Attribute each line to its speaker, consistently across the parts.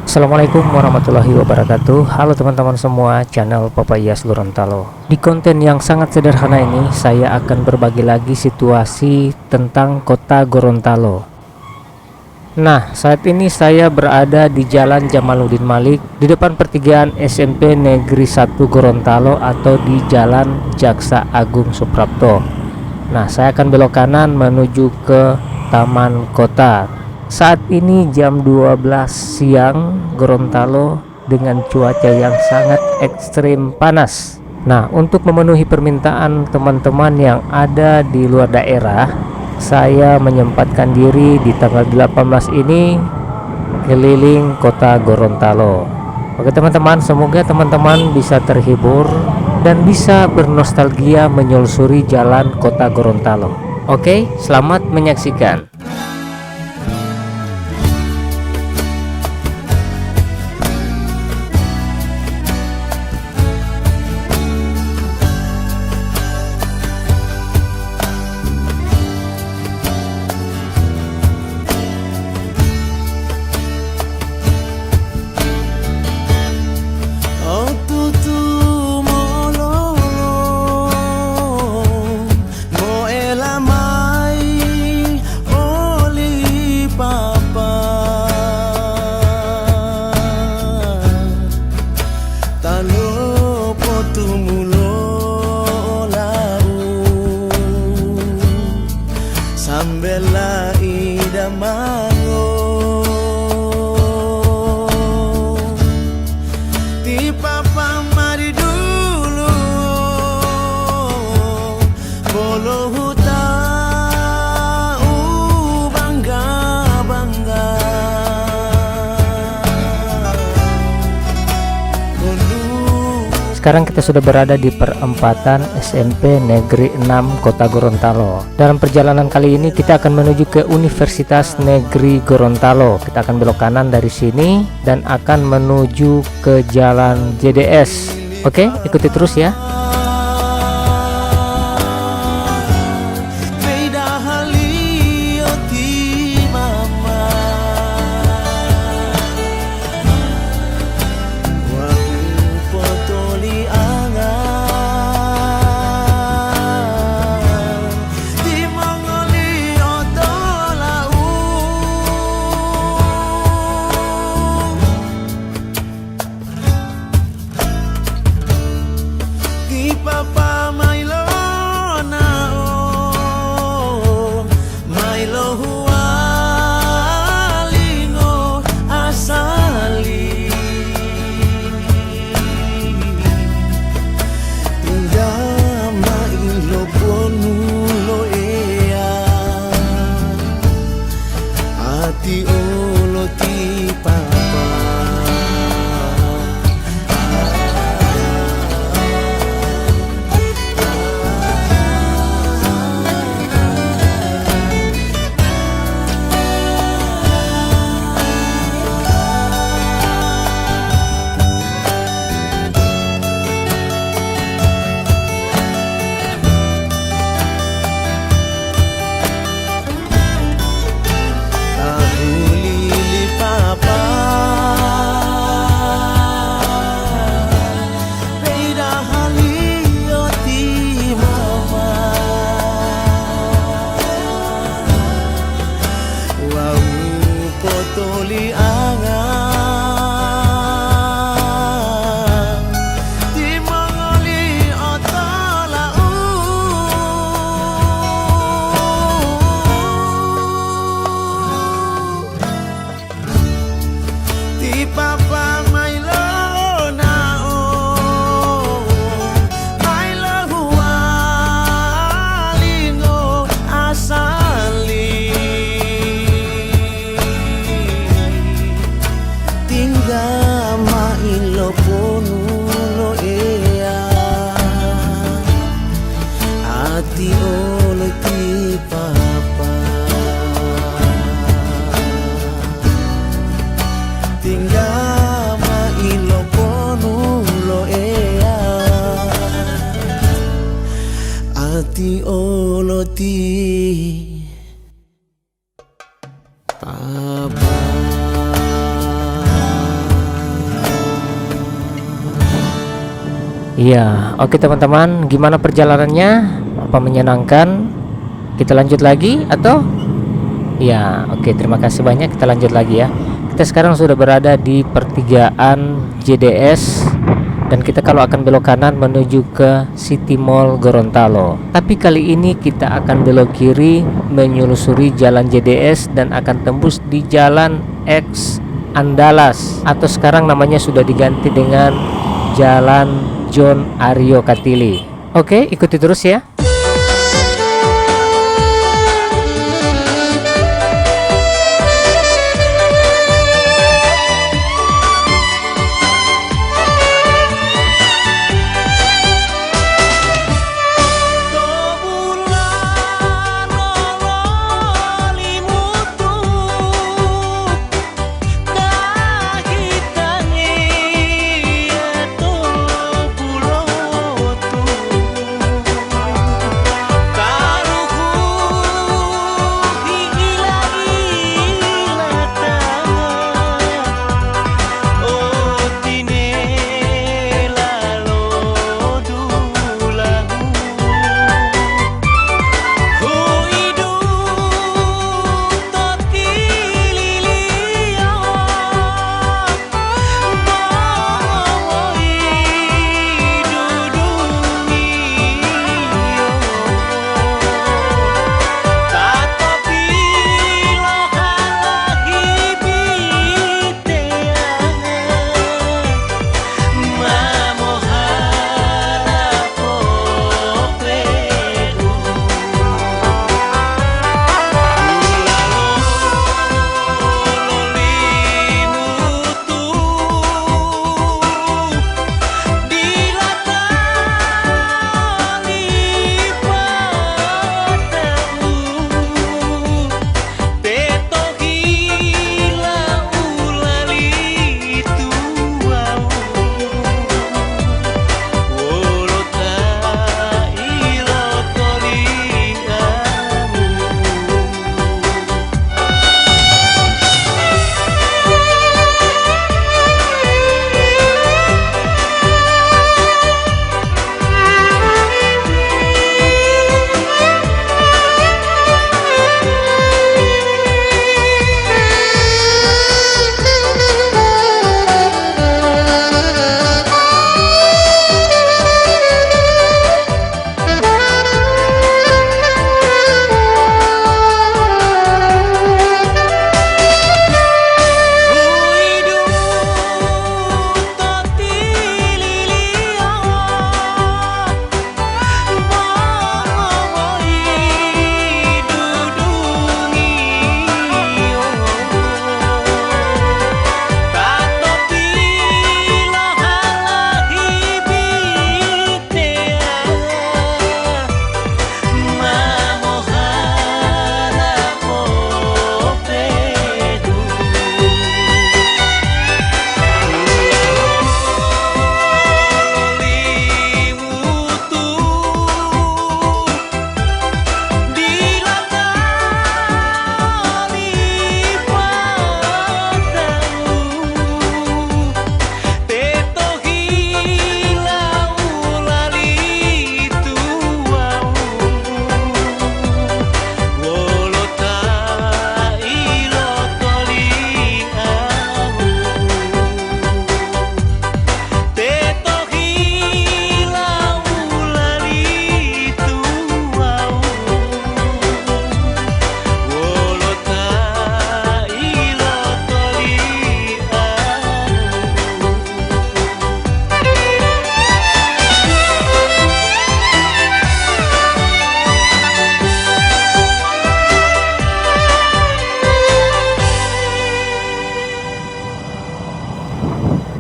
Speaker 1: Assalamualaikum warahmatullahi wabarakatuh. Halo teman-teman semua, channel Papayas Gorontalo. Di konten yang sangat sederhana ini, saya akan berbagi lagi situasi tentang kota Gorontalo. Nah, saat ini saya berada di Jalan Jamaluddin Malik, di depan pertigaan SMP Negeri 1 Gorontalo atau di Jalan Jaksa Agung Suprapto. Nah, saya akan belok kanan menuju ke Taman Kota. Saat ini jam 12 siang Gorontalo dengan cuaca yang sangat ekstrim panas. Nah, untuk memenuhi permintaan teman-teman yang ada di luar daerah, saya menyempatkan diri di tanggal 18 ini keliling kota Gorontalo. Oke teman-teman, semoga teman-teman bisa terhibur dan bisa bernostalgia menyusuri jalan kota Gorontalo. Oke, selamat menyaksikan.
Speaker 2: Sambela ida mango di papa mari dulu bolo huta bangga bangga
Speaker 1: Sekarang kita sudah berada di perempatan SMP Negeri 6 Kota Gorontalo. Dalam perjalanan kali ini kita akan menuju ke Universitas Negeri Gorontalo. Kita akan belok kanan dari sini dan akan menuju ke Jalan JDS. Oke, ikuti terus ya.
Speaker 2: Papa Milo nao Milo hualingo asali tinggal mailo ponulo ea hati ulo ti papa. Potoli angan di mangoli otalau di papa Milo nao Milo hualingo asali mailo ponulo ea ati olo ti papa tinggal mailo ponulo ea ati olo ti papa.
Speaker 1: Iya, oke teman-teman, gimana perjalanannya? Apa menyenangkan? Kita lanjut lagi atau? Ya, oke, terima kasih banyak. Kita lanjut lagi ya. Kita sekarang sudah berada di pertigaan JDS dan kita kalau akan belok kanan menuju ke City Mall Gorontalo. Tapi kali ini kita akan belok kiri menyelusuri jalan JDS dan akan tembus di Jalan X Andalas atau sekarang namanya sudah diganti dengan Jalan John Aryo Katili. Oke, ikuti terus ya.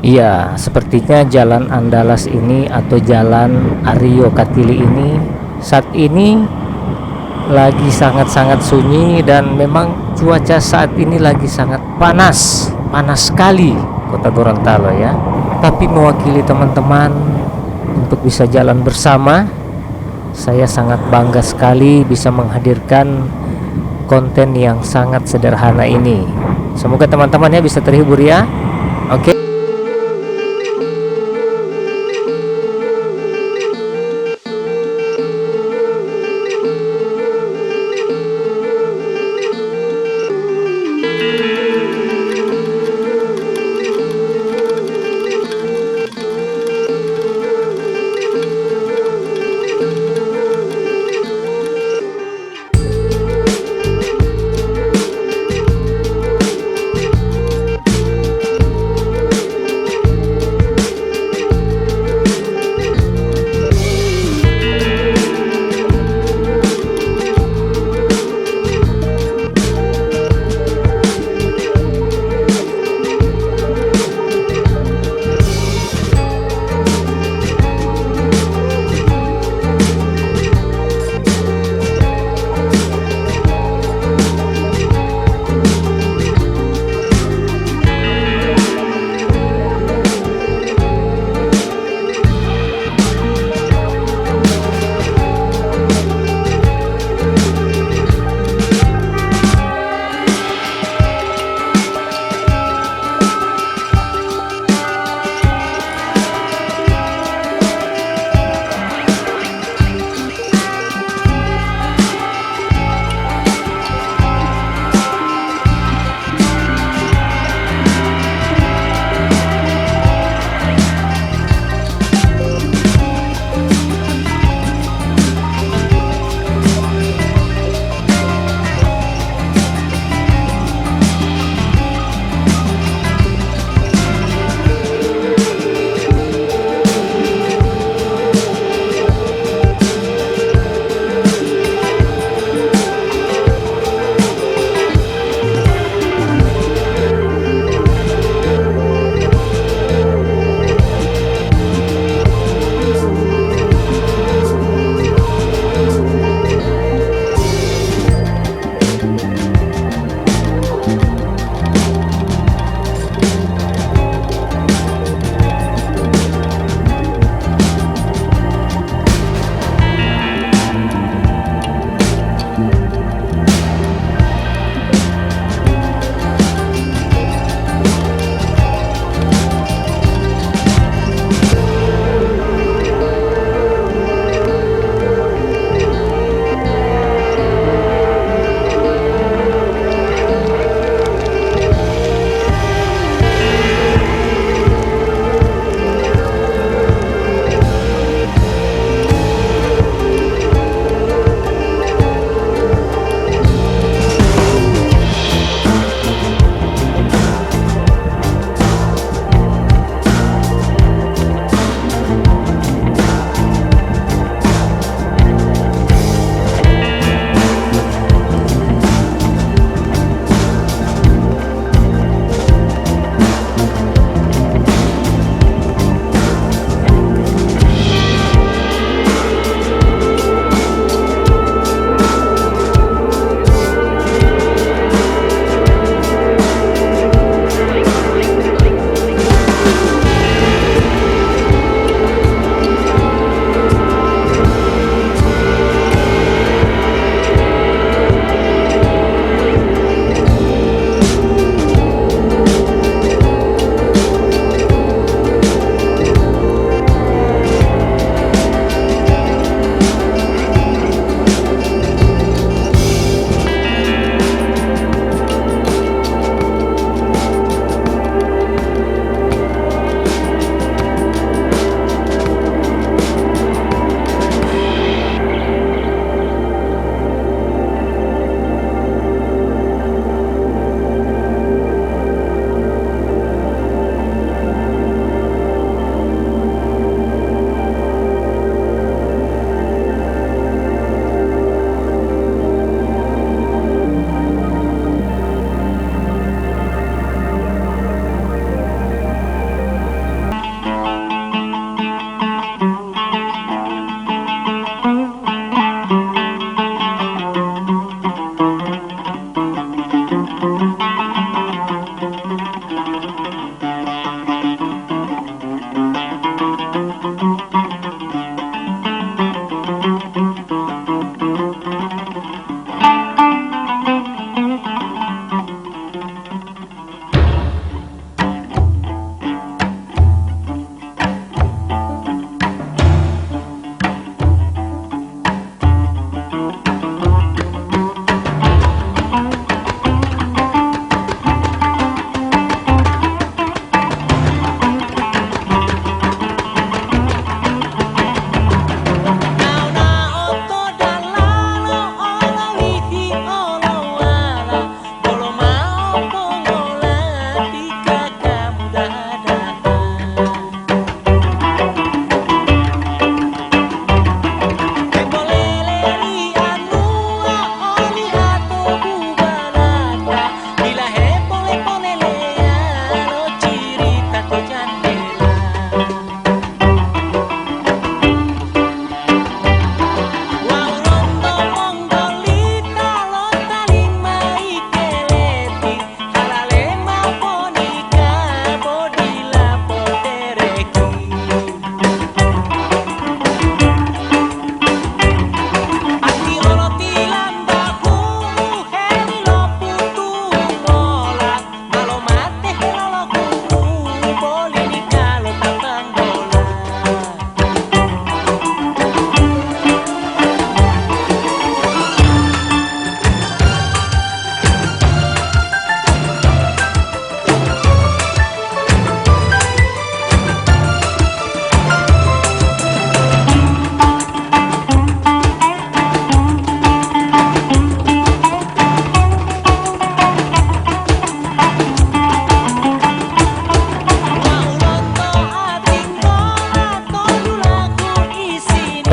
Speaker 1: Iya, sepertinya Jalan Andalas ini atau Jalan Aryo Katili ini saat ini lagi sangat-sangat sunyi dan memang cuaca saat ini lagi sangat panas sekali Kota Gorontalo ya. Tapi mewakili teman-teman untuk bisa jalan bersama, saya sangat bangga sekali bisa menghadirkan konten yang sangat sederhana ini. Semoga teman-temannya bisa terhibur ya. Oke.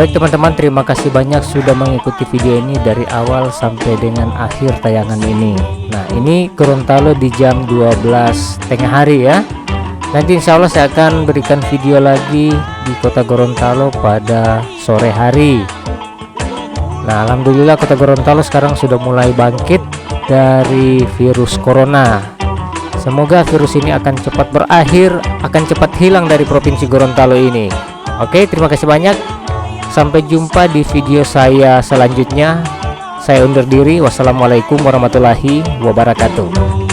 Speaker 1: Baik teman-teman, terima kasih banyak sudah mengikuti video ini dari awal sampai dengan akhir tayangan ini. Nah, ini Gorontalo di jam 12 tengah hari ya. Nanti insya Allah saya akan berikan video lagi di kota Gorontalo pada sore hari. Nah, alhamdulillah kota Gorontalo sekarang sudah mulai bangkit dari virus corona. Semoga virus ini akan cepat berakhir, akan cepat hilang dari provinsi Gorontalo ini. Oke, terima kasih banyak. Sampai jumpa di video saya selanjutnya. Saya undur diri. Wassalamualaikum warahmatullahi wabarakatuh.